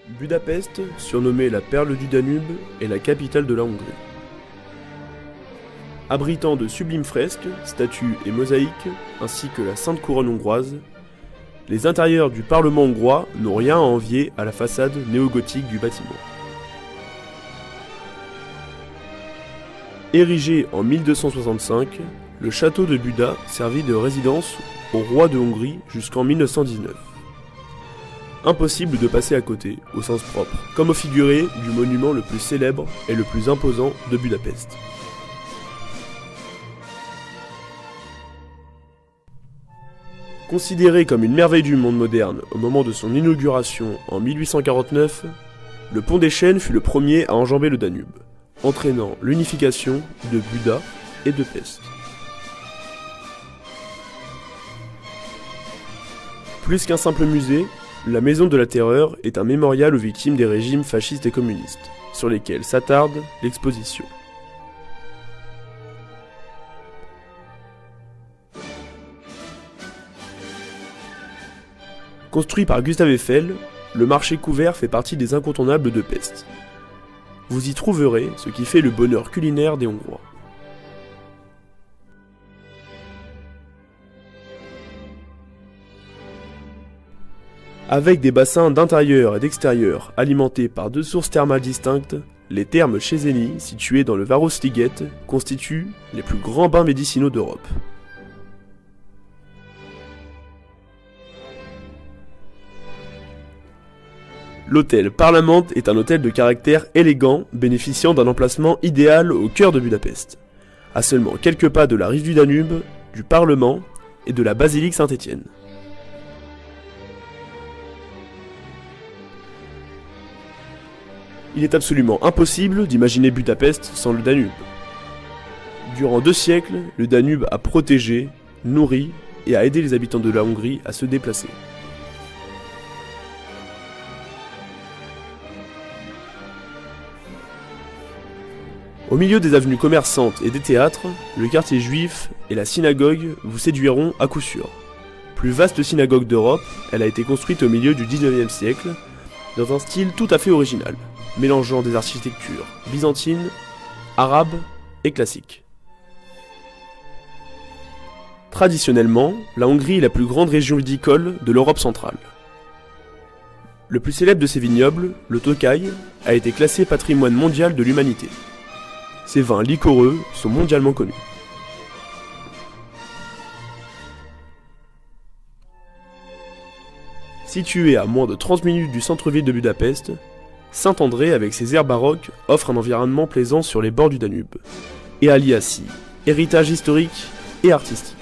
Budapest, surnommée la perle du Danube, est la capitale de la Hongrie. Abritant de sublimes fresques, statues et mosaïques, ainsi que la Sainte Couronne hongroise, les intérieurs du Parlement hongrois n'ont rien à envier à la façade néo-gothique du bâtiment. Érigé en 1265, le château de Buda servit de résidence au roi de Hongrie jusqu'en 1919. Impossible de passer à côté, au sens propre, comme au figuré du monument le plus célèbre et le plus imposant de Budapest. Considéré comme une merveille du monde moderne au moment de son inauguration en 1849, le pont des Chênes fut le premier à enjamber le Danube, entraînant l'unification de Buda et de Pest. Plus qu'un simple musée, la Maison de la Terreur est un mémorial aux victimes des régimes fascistes et communistes, sur lesquels s'attarde l'exposition. Construit par Gustave Eiffel, le marché couvert fait partie des incontournables de Pest. Vous y trouverez ce qui fait le bonheur culinaire des Hongrois. Avec des bassins d'intérieur et d'extérieur alimentés par deux sources thermales distinctes, les thermes Cheseni, situés dans le Városliget, constituent les plus grands bains médicinaux d'Europe. L'hôtel Parlament est un hôtel de caractère élégant, bénéficiant d'un emplacement idéal au cœur de Budapest, à seulement quelques pas de la rive du Danube, du Parlement et de la basilique Saint-Étienne. Il est absolument impossible d'imaginer Budapest sans le Danube. Durant 2 siècles, le Danube a protégé, nourri et a aidé les habitants de la Hongrie à se déplacer. Au milieu des avenues commerçantes et des théâtres, le quartier juif et la synagogue vous séduiront à coup sûr. Plus vaste synagogue d'Europe, elle a été construite au milieu du 19e siècle, dans un style tout à fait original, mélangeant des architectures byzantines, arabes et classiques. Traditionnellement, la Hongrie est la plus grande région viticole de l'Europe centrale. Le plus célèbre de ses vignobles, le Tokaj, a été classé patrimoine mondial de l'humanité. Ses vins liquoreux sont mondialement connus. Situé à moins de 30 minutes du centre-ville de Budapest, Saint-André, avec ses aires baroques, offre un environnement plaisant sur les bords du Danube, et allie ainsi héritage historique et artistique.